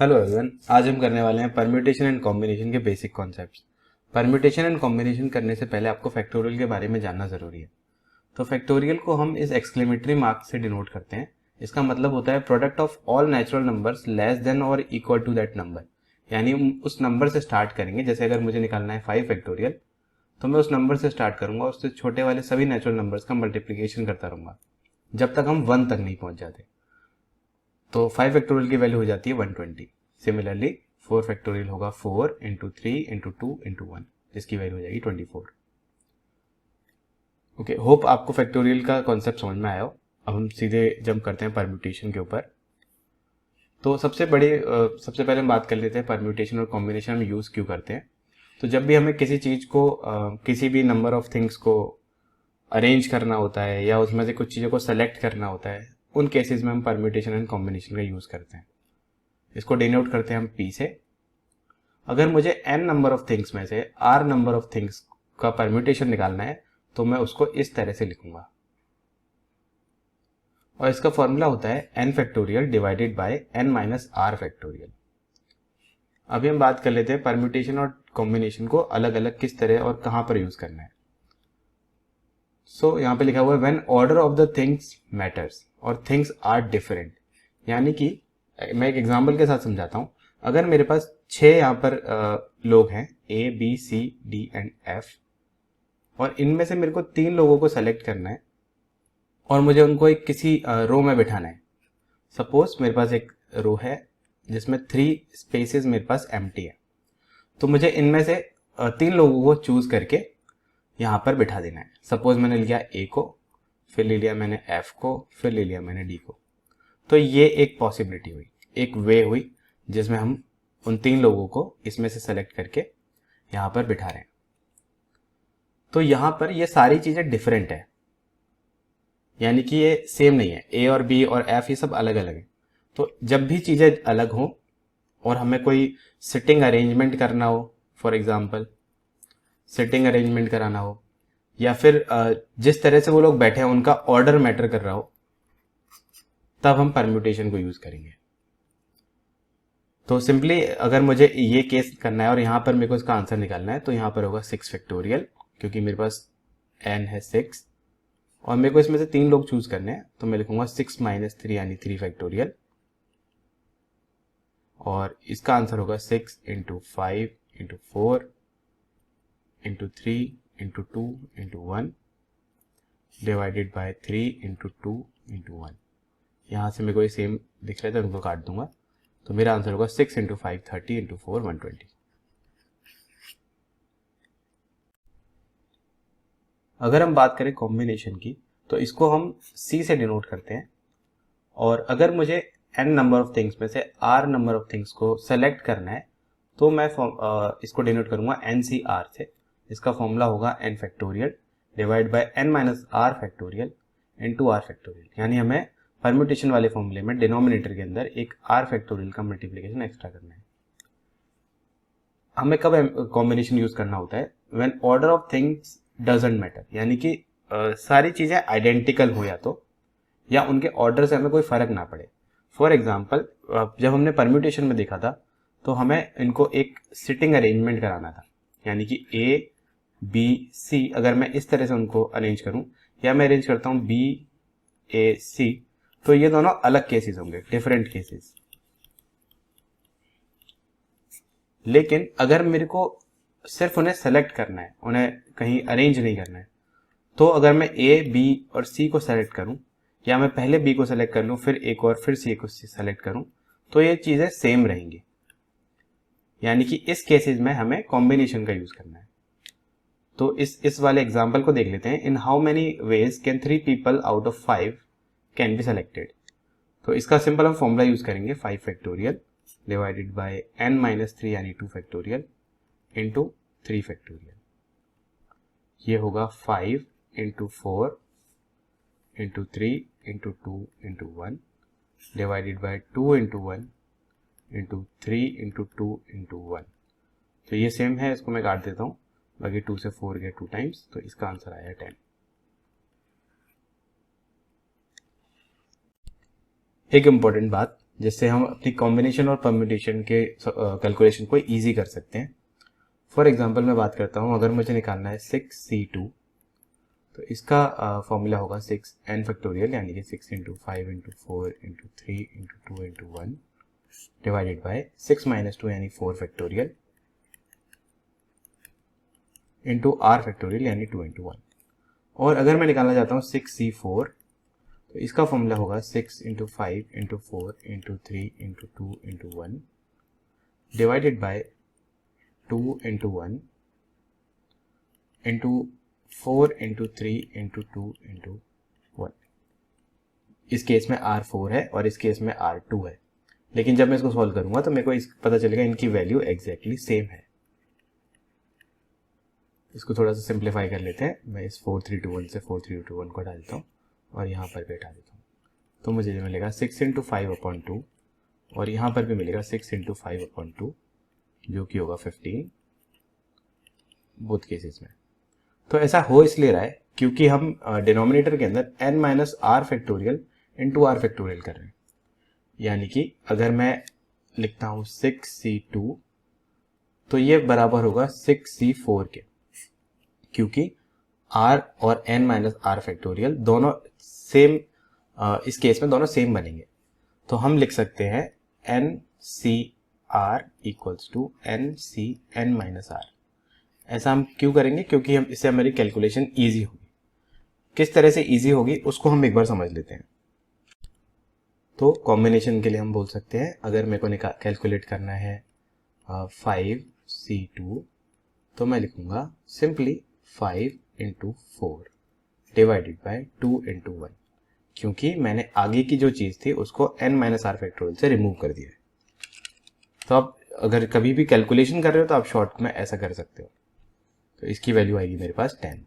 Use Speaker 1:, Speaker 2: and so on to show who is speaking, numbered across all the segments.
Speaker 1: Hello everyone, आज हम करने वाले हैं परम्यूटेशन एंड कॉम्बिनेशन के basic concepts. Permutation and combination करने से पहले आपको फैक्टोरियल के बारे में जानना जरूरी है। तो फैक्टोरियल को हम इस एक्सक्लेमेटरी मार्क से डिनोट करते हैं। इसका मतलब होता है product of all natural numbers less than और इक्वल टू दैट नंबर। यानी हम उस नंबर से स्टार्ट करेंगे। जैसे अगर मुझे निकालना है 5 फैक्टोरियल, तो मैं उस नंबर से स्टार्ट करूंगा, उससे छोटे वाले सभी नेचुरल नंबर्स का मल्टीप्लीकेशन करता रहूंगा जब तक हम 1 तक नहीं पहुंच जाते। तो 5 फैक्टोरियल की वैल्यू हो जाती है 120। सिमिलरली 4 फैक्टोरियल होगा 4 इंटू 3 इंटू 2 इंटू 1, जिसकी वैल्यू हो जाएगी 24। ओके, होप आपको फैक्टोरियल का कॉन्सेप्ट समझ में आया हो। अब हम सीधे जंप करते हैं परम्यूटेशन के ऊपर। तो सबसे पहले हम बात कर लेते हैं परम्यूटेशन और कॉम्बिनेशन हम यूज़ क्यों करते हैं। तो जब भी हमें किसी चीज़ को किसी भी नंबर ऑफ थिंग्स को अरेंज करना होता है या उसमें से कुछ चीज़ों को सेलेक्ट करना होता है, उन केसेस में हम परम्यूटेशन एंड कॉम्बिनेशन का यूज़ करते हैं। इसको डिनोट करते हैं हम P से। अगर मुझे n नंबर ऑफ थिंग्स में से r नंबर ऑफ थिंग्स का परम्यूटेशन निकालना है, तो मैं उसको इस तरह से लिखूंगा, और इसका फॉर्मूला होता है n factorial divided by n minus r factorial. अभी हम बात कर लेते हैं परम्यूटेशन और कॉम्बिनेशन को अलग अलग किस तरह और कहां पर यूज करना है। सो यहाँ पे लिखा हुआ है when order of the things matters और थिंग्स आर डिफरेंट। यानी कि मैं एक एग्जांपल के साथ समझाता हूं। अगर मेरे पास 6 यहाँ पर लोग हैं, A B C D and F, और इनमें से मेरे को 3 लोगों को सेलेक्ट करना है और मुझे उनको एक किसी रो में बिठाना है। सपोज मेरे पास एक रो है जिसमें 3 स्पेसेस मेरे पास एम्प्टी है, तो मुझे इनमें से 3 लोगों को चूज करके यहाँ पर बिठा देना है। सपोज मैंने लिया A को, फिर ले लिया मैंने F को, फिर ले लिया मैंने D को। तो ये एक पॉसिबिलिटी हुई, एक वे हुई जिसमें हम उन 3 लोगों को इसमें से सेलेक्ट करके यहाँ पर बिठा रहे हैं। तो यहाँ पर ये सारी चीजें डिफरेंट है, यानी कि ये सेम नहीं है। A और B और F ये सब अलग अलग है। तो जब भी चीजें अलग हों और हमें कोई सिटिंग अरेंजमेंट करना हो, फॉर एग्जाम्पल सिटिंग अरेंजमेंट कराना हो, या फिर जिस तरह से वो लोग बैठे हैं उनका ऑर्डर मैटर कर रहा हो, तब हम परम्यूटेशन को यूज करेंगे। तो सिंपली अगर मुझे ये केस करना है और यहाँ पर मेरे को इसका आंसर निकालना है, तो यहाँ पर होगा 6 फैक्टोरियल, क्योंकि मेरे पास n है 6 और मेरे को इसमें से 3 लोग चूज करने हैं। तो मैं लिखूंगा 6 माइनस 3 यानी 3 फैक्टोरियल, और इसका आंसर होगा 6 into 5 into 4 into 3 into 2 into 1 divided by 3 into 2 into 1। यहाँ से मेरे को ये सेम दिख रहा है तो उनको काट दूंगा। तो मेरा आंसर होगा 6 इंटू 5 30 इंटू 4 120। अगर हम बात करें कॉम्बिनेशन की, तो इसको हम C से डिनोट करते हैं। और अगर मुझे n नंबर ऑफ थिंग्स में से r नंबर ऑफ थिंग्स को सेलेक्ट करना है, तो मैं इसको डिनोट करूंगा NCR से। इसका फॉर्मूला होगा n factorial divide by n minus r factorial into r factorial. यानी हमें परम्यूटेशन वाले फॉर्मूले में डिनोमिनेटर के अंदर एक r फैक्टोरियल का मल्टीप्लिकेशन एक्स्ट्रा करना है। हमें कब कॉम्बिनेशन यूज करना होता है? When order of things doesn't matter, यानी कि सारी चीजें आइडेंटिकल हो या उनके ऑर्डर से हमें कोई फर्क ना पड़े। फॉर एग्जाम्पल जब हमने परम्यूटेशन में देखा था, तो हमें इनको एक सिटिंग अरेंजमेंट कराना था। यानी कि A B C अगर मैं इस तरह से उनको अरेंज करूं, या मैं अरेंज करता हूं B A C, तो ये दोनों अलग केसेस होंगे, डिफरेंट केसेस। लेकिन अगर मेरे को सिर्फ उन्हें सेलेक्ट करना है, उन्हें कहीं अरेंज नहीं करना है, तो अगर मैं A B और C को सेलेक्ट करूं, या मैं पहले B को सेलेक्ट कर लूं, फिर A को, और फिर C को सेलेक्ट करूं, तो ये चीजें सेम रहेंगी। यानी कि इस केसेस में हमें कॉम्बिनेशन का यूज करना है। तो इस वाले एग्जांपल को देख लेते हैं। In how many ways can 3 people out of 5 can be selected. तो इसका सिंपल हम फॉर्मूला यूज करेंगे 5 factorial divided by n minus 3 यानी 2 फैक्टोरियल इंटू 3 फैक्टोरियल। ये होगा 5 into 4 into 3 into 2 into 1 divided by 2 into 1 into 3 into 2 into 1। तो ये same है, इसको मैं काट देता हूँ, बाकी 2 से 4 गया 2 टाइम्स, तो इसका आंसर आया 10। एक इंपॉर्टेंट बात, जिससे हम अपनी कॉम्बिनेशन और परम्यूटेशन के कैलकुलेशन को ईजी कर सकते हैं। फॉर एग्जांपल मैं बात करता हूँ, अगर मुझे निकालना है 6c2, तो इसका फॉर्मूला होगा 6n फैक्टोरियल, यानी कि 6 into 5 into 4 into 3 into 2 into 1 divided by 6 minus 2 यानी 4 फैक्टोरियल इंटू आर फैक्टोरियल यानी 2 इंटू 1। और अगर मैं निकालना चाहता हूँ 6c4, तो इसका फॉर्मूला होगा 6 into 5 into 4 into 3 into 2 into 1 divided by 2 into 1 into 4 into 3 into 2 into 1। इस केस में R4 है और इस केस में R2 है, लेकिन जब मैं इसको सॉल्व करूंगा तो मेरे को पता चलेगा इनकी वैल्यू एग्जैक्टली सेम है। इसको थोड़ा सा सिंप्लीफाई कर लेते हैं। मैं इस 4321 से 4321 को डालता हूँ और यहाँ पर भी हटा देता हूँ, तो मुझे मिलेगा 6 इंटू 5/2 और यहाँ पर भी मिलेगा 6 इंटू 5/2, जो कि होगा 15 बोथ केसेस में। तो ऐसा हो इसलिए रहा है क्योंकि हम डिनोमिनेटर के अंदर n minus r factorial into r factorial कर रहे हैं। यानी कि अगर मैं लिखता हूँ 6c2, तो ये बराबर होगा 6c4 के, क्योंकि r और n माइनस आर फैक्टोरियल दोनों सेम, इस केस में दोनों सेम बनेंगे। तो हम लिख सकते हैं NCR equals to NCn minus r. ऐसा हम क्यों करेंगे? क्योंकि हम इससे हमारी कैलकुलेशन ईजी होगी। किस तरह से ईजी होगी उसको हम एक बार समझ लेते हैं। तो कॉम्बिनेशन के लिए हम बोल सकते हैं, अगर मेरे को कैलकुलेट करना है 5c2, तो मैं लिखूंगा simply 5 into 4 divided by 2 into 1, क्योंकि मैंने आगे की जो चीज़ थी उसको n माइनस आर फैक्टोरियल से रिमूव कर दिया है। तो आप अगर कभी भी कैलकुलेशन कर रहे हो तो आप शॉर्ट में ऐसा कर सकते हो। तो इसकी वैल्यू आएगी मेरे पास 10।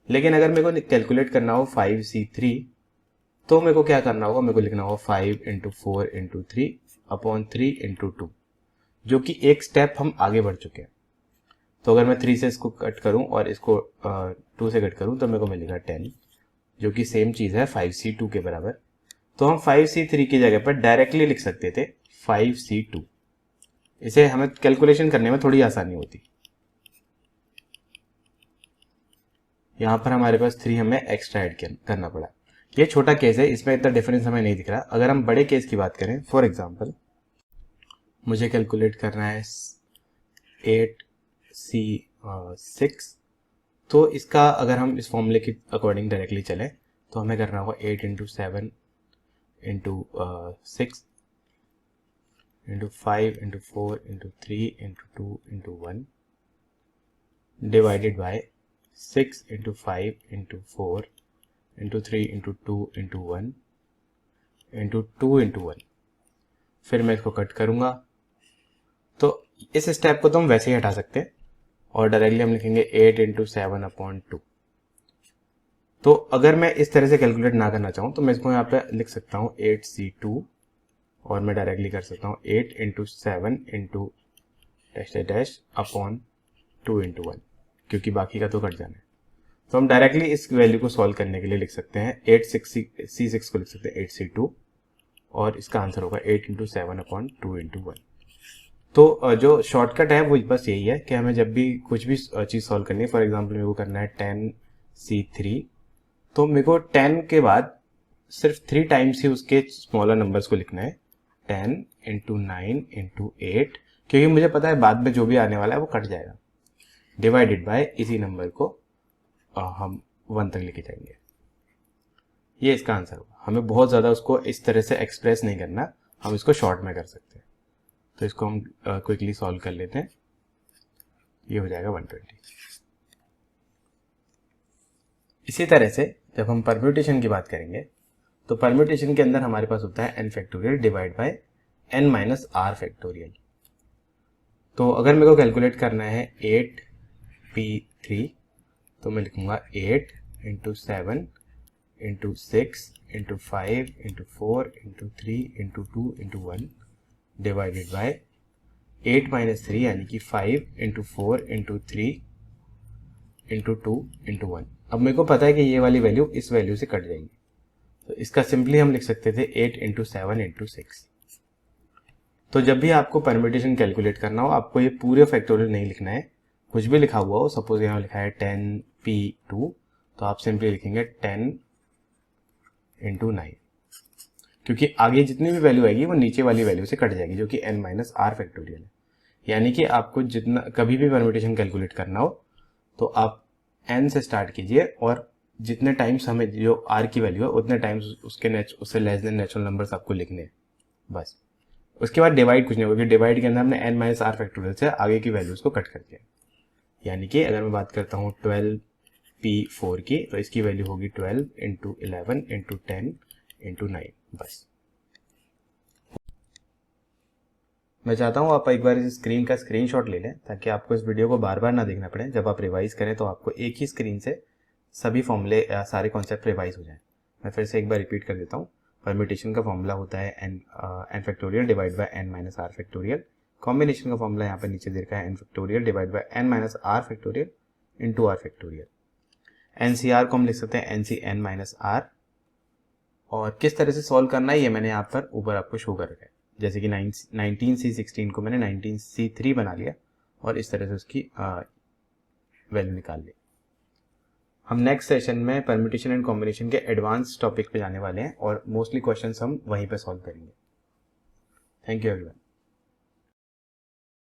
Speaker 1: लेकिन अगर मेरे को कैलकुलेट करना हो 5c3, तो मेरे को क्या करना होगा? मेरे को लिखना होगा 5 इंटू 4 इंटू 3 अपॉन 3 इंटू 2, जो कि एक स्टेप हम आगे बढ़ चुके हैं। तो अगर मैं 3 से इसको कट करूं और इसको 2 से कट करूं तो मेरे को मिलेगा 10, जो कि सेम चीज़ है 5c2 के बराबर। तो हम 5c3 की जगह पर डायरेक्टली लिख सकते थे 5c2। इसे हमें कैलकुलेशन करने में थोड़ी आसानी होती। यहाँ पर हमारे पास 3 हमें एक्स्ट्रा ऐड करना पड़ा। ये छोटा केस है, इसमें इतना डिफरेंस हमें नहीं दिख रहा। अगर हम बड़े केस की बात करें, फॉर एग्जांपल मुझे कैलकुलेट करना है 8c6, तो इसका अगर हम इस फॉर्मूले के अकॉर्डिंग डायरेक्टली चलें तो हमें करना होगा 8 into 7 into 6 into 5 into 4 into 3 into 2 into 1 divided by 6 into 5 into 4 into 3 into 2 into 1 into 2 into 1। फिर मैं इसको कट करूंगा, तो इस स्टेप को तो हम वैसे ही हटा सकते हैं और डायरेक्टली हम लिखेंगे 8 इंटू 7/2। तो अगर मैं इस तरह से कैलकुलेट ना करना चाहूँ तो मैं इसको यहाँ पे लिख सकता हूँ 8c2, और मैं डायरेक्टली कर सकता हूँ 8 into 7 into dash dash upon 2 into 1, क्योंकि बाकी का तो कट जाना है। तो हम डायरेक्टली इस वैल्यू को सॉल्व करने के लिए लिख सकते हैं 8c6 को लिख सकते हैं 8c2, और इसका आंसर होगा 8 इंटू 7/2 इंटू 1। तो जो शॉर्टकट है वो बस यही है कि हमें जब भी कुछ भी चीज़ सॉल्व करनी है, फॉर एग्जांपल मेरे को करना है 10c3, तो मेरे को 10 के बाद सिर्फ 3 टाइम्स ही उसके स्मॉलर नंबर्स को लिखना है, 10 इंटू 9 इंटू 8, क्योंकि मुझे पता है बाद में जो भी आने वाला है वो कट जाएगा, डिवाइडेड बाय इसी नंबर को हम 1 तक लेके जाएंगे। ये इसका आंसर होगा। हमें बहुत ज़्यादा उसको इस तरह से एक्सप्रेस नहीं करना, हम इसको शॉर्ट में कर सकते हैं। तो इसको हम क्विकली सॉल्व कर लेते हैं। ये हो जाएगा 120। इसी तरह से जब हम परम्यूटेशन की बात करेंगे, तो परम्यूटेशन के अंदर हमारे पास होता है n factorial divide by n minus r factorial. तो अगर मेरे को कैलकुलेट करना है 8p3, तो मैं लिखूंगा 8 into 7 into 6 into 5 into 4 into 3 into 2 into 1 divided by 8 minus 3 यानी कि 5 इंटू 4 इंटू 3 इंटू 2 इंटू 1। अब मेरे को पता है कि ये वाली वैल्यू इस वैल्यू से कट जाएगी, तो इसका सिंपली हम लिख सकते थे 8 इंटू 7 इंटू 6। तो जब भी आपको परम्यूटेशन कैलकुलेट करना हो, आपको ये पूरे फैक्टोरियल नहीं लिखना है, कुछ भी लिखा हुआ हो, सपोज यहाँ लिखा है 10p2, तो आप सिंपली लिखेंगे 10 इंटू 9, क्योंकि आगे जितनी भी वैल्यू आएगी वो नीचे वाली वैल्यू से कट जाएगी, जो कि n माइनस आर फैक्टोरियल है। यानी कि आपको जितना कभी भी परम्यूटेशन कैलकुलेट करना हो तो आप n से स्टार्ट कीजिए, और जितने टाइम्स हमें जो r की वैल्यू है उतने टाइम्स उससे लेस देन नेचुरल नंबर्स आपको लिखने हैं बस। उसके बाद डिवाइड कुछ नहीं होगा, क्योंकि डिवाइड के अंदर हमने n माइनस आर फैक्टोरियल से आगे की वैल्यूज को कट कर दिया। यानी कि अगर मैं बात करता हूँ 12p4 की, तो इसकी वैल्यू होगी 12 इंटू 11 इंटू 10 इंटू 9 बस। मैं चाहता हूँ आप एक बार इस स्क्रीन का स्क्रीनशॉट ले लें, ताकि आपको इस वीडियो को बार बार ना देखना पड़े। जब आप रिवाइज करें तो आपको एक ही स्क्रीन से सभी फॉर्मूले या सारे कॉन्सेप्ट रिवाइज हो जाएं। मैं फिर से एक बार रिपीट कर देता हूँ। परम्यूटेशन का फॉर्मूला होता है n factorial divide by n minus r factorial. Combination का फॉर्मूला यहाँ पर नीचे दे रखा है n factorial divide by n minus r factorial into r factorial. NCR को हम लिख सकते हैं nc n माइनस आर, और किस तरह से सॉल्व करना है ये मैंने यहाँ पर ऊपर आपको शो कर रखा है। जैसे कि 19c16 को मैंने 19c3 बना लिया और इस तरह से उसकी वैल्यू निकाल ली। हम नेक्स्ट सेशन में परम्यूटेशन एंड कॉम्बिनेशन के एडवांस टॉपिक पे जाने वाले हैं, और मोस्टली क्वेश्चंस हम वहीं पे सॉल्व करेंगे। Thank you everyone.